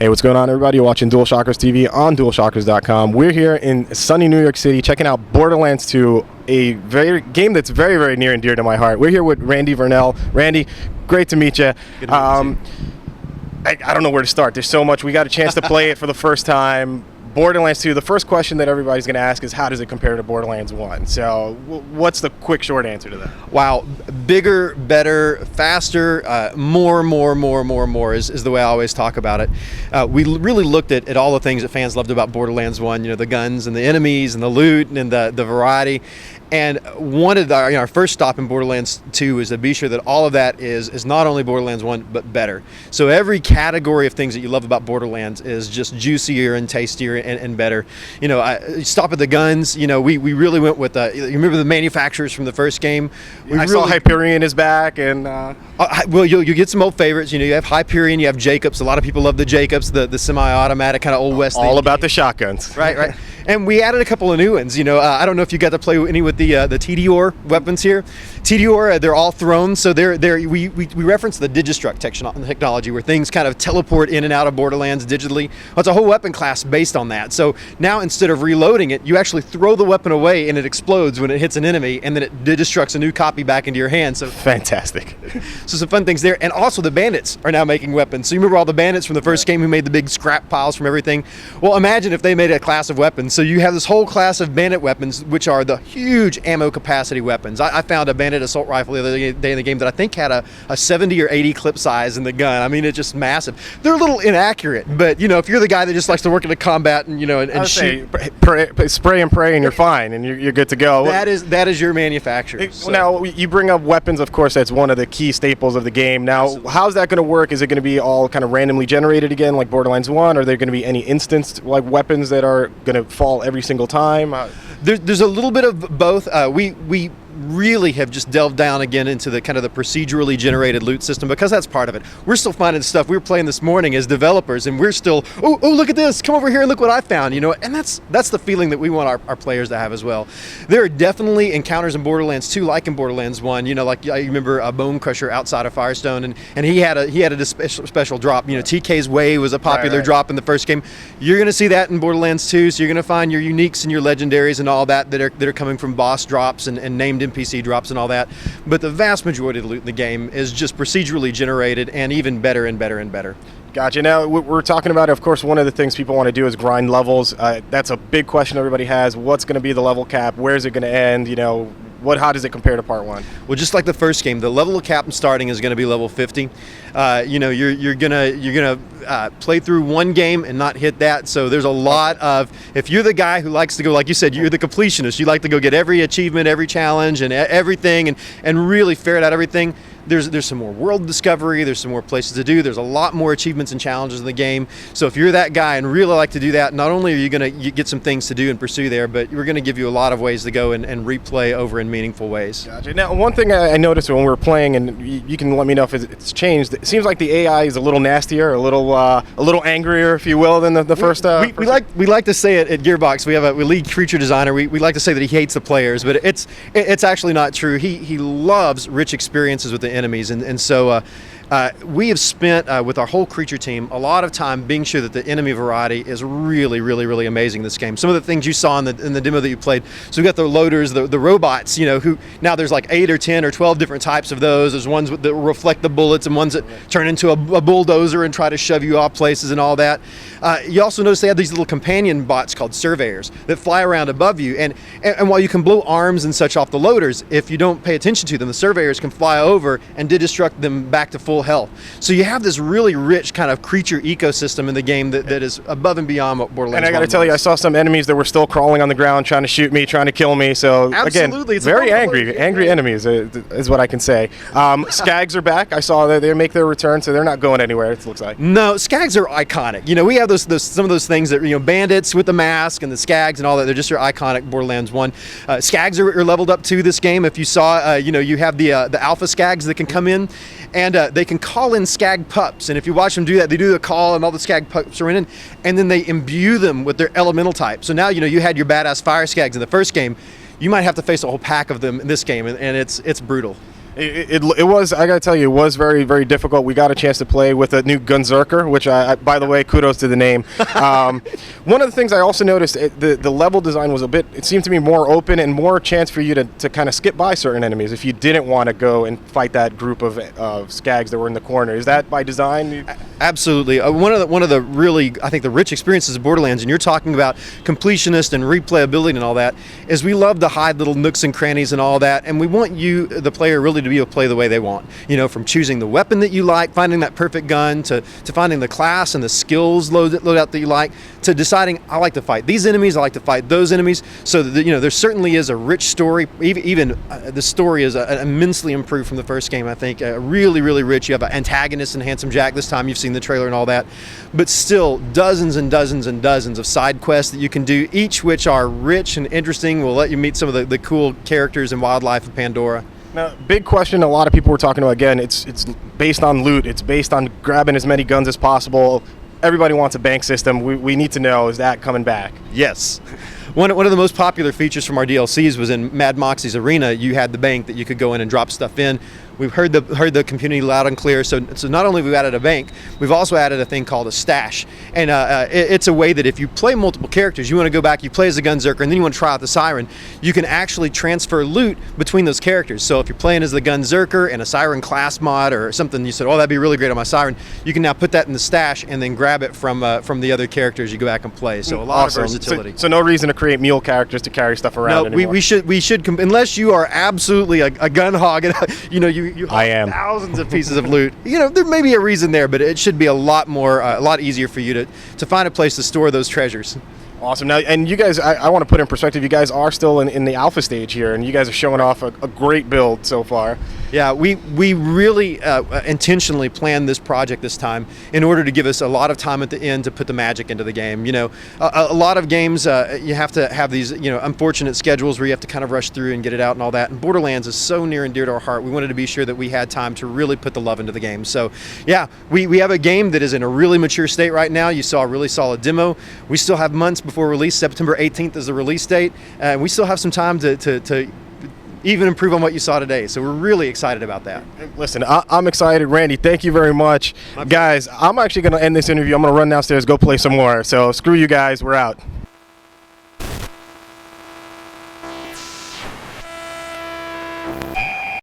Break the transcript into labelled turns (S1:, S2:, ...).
S1: Hey, what's going on, everybody? You're watching DualShockers TV on DualShockers.com. We're here in sunny New York City checking out Borderlands 2, a game that's very, very near and dear to my heart. We're here with Randy Varnell. Randy, great to meet you.
S2: Good to meet you.
S1: I don't know where to start. There's so much. We got a chance to play it for the first time. Borderlands 2, the first question that everybody's going to ask is, how does it compare to Borderlands 1? So what's the quick, short answer to that?
S2: Wow. Bigger, better, faster, more is the way I always talk about it. We really looked at all the things that fans loved about Borderlands 1, the guns and the enemies and the loot and the variety. And wanted our first stop in Borderlands 2 is to be sure that all of that is not only Borderlands 1, but better. So every category of things that you love about Borderlands is just juicier and tastier and better. Stop at the guns. We really went with, you remember the manufacturers from the first game?
S1: I saw Hyperion is back, and
S2: well, you get some old favorites. You have Hyperion, you have Jacobs. A lot of people love the Jacobs, the semi-automatic kind of old west.
S1: All about the shotguns.
S2: Right. And we added a couple of new ones. I don't know if you got to play any with the TDOR weapons here. TDOR, they're all thrown, so we reference the Digistruct technology where things kind of teleport in and out of Borderlands digitally. Well, it's a whole weapon class based on that. So now instead of reloading it, you actually throw the weapon away and it explodes when it hits an enemy, and then it Digistructs a new copy back into your hand. So
S1: fantastic.
S2: So some fun things there. And also the bandits are now making weapons. So you remember all the bandits from the first game who made the big scrap piles from everything? Well, imagine if they made a class of weapons. So you have this whole class of bandit weapons, which are the huge ammo capacity weapons. I found a bandit assault rifle the other day in the game that I think had a 70 or 80 clip size in the gun. I mean, it's just massive. They're a little inaccurate, but if you're the guy that just likes to work into combat and and shoot,
S1: spray and pray, and you're fine, and you're good to go.
S2: That is your manufacturer. So.
S1: Now you bring up weapons. Of course, that's one of the key staples of the game. Now,
S2: Absolutely.
S1: How's that going to work? Is it going to be all kind of randomly generated again, like Borderlands 1? Are there going to be any instanced weapons that are going to fall every single time?
S2: There's a little bit of both. We really have just delved down again into the kind of the procedurally generated loot system, because that's part of it. We're still finding stuff we were playing this morning as developers, and we're still, oh look at this, come over here and look what I found, and that's the feeling that we want our players to have as well. There are definitely encounters in Borderlands 2 like in Borderlands 1, like I remember a Bone Crusher outside of Firestone, and he had a special drop. TK's Way was a popular drop in the first game. You're going to see that in Borderlands 2, so you're going to find your uniques and your legendaries and all that are coming from boss drops and named NPC drops and all that, but the vast majority of the loot in the game is just procedurally generated and even better and better and better.
S1: Gotcha. Now, we're talking about, of course, one of the things people want to do is grind levels. That's a big question everybody has. What's going to be the level cap? Where's it going to end? How does it compare to part 1?
S2: Well, just like the first game, the level cap starting is going to be level 50. You're gonna play through one game and not hit that. So there's a lot of, if you're the guy who likes to go, like you said, you're the completionist. You like to go get every achievement, every challenge, and everything, and really ferret out everything. There's some more world discovery. There's some more places to do. There's a lot more achievements and challenges in the game. So if you're that guy and really like to do that, not only are you going to get some things to do and pursue there, but we're going to give you a lot of ways to go and replay over in meaningful ways.
S1: Gotcha. Now, one thing I noticed when we were playing, and you can let me know if it's changed, it seems like the AI is a little nastier, a little angrier, if you will, than the first.
S2: We like to say it at Gearbox. We have a lead creature designer. We like to say that he hates the players, but it's actually not true. He loves rich experiences with the enemies, and so we have spent with our whole creature team a lot of time being sure that the enemy variety is really, really, really amazing in this game. Some of the things you saw in the demo that you played. So we got the loaders, the robots, who now there's like 8 or 10 or 12 different types of those. There's ones that reflect the bullets and ones that turn into a bulldozer and try to shove you off places and all that. You also notice they have these little companion bots called surveyors that fly around above you, and while you can blow arms and such off the loaders, if you don't pay attention to them, the surveyors can fly over and destruct them back to full health. So you have this really rich kind of creature ecosystem in the game that is above and beyond what Borderlands.
S1: And I got to tell you, I saw some enemies that were still crawling on the ground, trying to shoot me, trying to kill me. So
S2: absolutely,
S1: again, very angry enemies is what I can say. Skags are back. I saw that they make their return, so they're not going anywhere. It looks like.
S2: No, Skags are iconic. We have some of those things that bandits with the mask and the Skags and all that. They're just your iconic Borderlands 1. Skags are leveled up too this game. If you saw, you have the alpha Skags that can come in, and they can call in Skag pups, and if you watch them do that, they do the call and all the Skag pups are in, and then they imbue them with their elemental type. So now you had your badass fire Skags in the first game. You might have to face a whole pack of them in this game, and it's brutal.
S1: It was, I gotta tell you, it was very, very difficult. We got a chance to play with a new Gunzerker, which by the way, kudos to the name. One of the things I also noticed, the level design was it seemed to me more open and more chance for you to kind of skip by certain enemies if you didn't want to go and fight that group of skags that were in the corner. Is that by design?
S2: Absolutely. One of the really, I think, the rich experiences of Borderlands, and you're talking about completionist and replayability and all that, is we love to hide little nooks and crannies and all that, and we want you, the player, really to be able to play the way they want. You know, from choosing the weapon that you like, finding that perfect gun, to finding the class and the skills loadout that you like, to deciding, I like to fight these enemies, I like to fight those enemies. So that, you know, there certainly is a rich story. Even the story is immensely improved from the first game, I think. Really, really rich. You have an antagonist in Handsome Jack this time. You've seen the trailer and all that. But still, dozens and dozens and dozens of side quests that you can do, each which are rich and interesting. Will let you meet some of the cool characters and wildlife of Pandora.
S1: Now, big question a lot of people were talking about, again, it's based on loot. It's based on grabbing as many guns as possible. Everybody wants a bank system. We need to know, is that coming back?
S2: Yes. One of the most popular features from our DLCs was in Mad Moxie's Arena. You had the bank that you could go in and drop stuff in. We've heard the community loud and clear. So not only have we added a bank, we've also added a thing called a stash. And it's a way that if you play multiple characters, you want to go back, you play as a Gunzerker, and then you want to try out the Siren, you can actually transfer loot between those characters. So if you're playing as the Gunzerker and a Siren class mod or something, you said, oh, that'd be really great on my Siren, you can now put that in the stash and then grab it from the other characters you go back and play. So a lot of versatility.
S1: So no reason to create mule characters to carry stuff around anymore.
S2: we should unless you are absolutely a gun hog and you have thousands of pieces of loot. You know, there may be a reason there, but it should be a lot easier for you to find a place to store those treasures.
S1: Awesome. Now, and you guys, I want to put in perspective, you guys are still in the alpha stage here, and you guys are showing off a great build so far.
S2: Yeah, we really intentionally planned this project this time in order to give us a lot of time at the end to put the magic into the game. You know, a lot of games, you have to have these, unfortunate schedules where you have to kind of rush through and get it out and all that. And Borderlands is so near and dear to our heart. We wanted to be sure that we had time to really put the love into the game. So, yeah, we have a game that is in a really mature state right now. You saw a really solid demo. We still have months before release. September 18th is the release date. And we still have some time to even improve on what you saw today. So we're really excited about that.
S1: Listen, I'm excited. Randy, thank you very much. Guys, I'm actually going to end this interview. I'm going to run downstairs, go play some more. So screw you guys. We're out.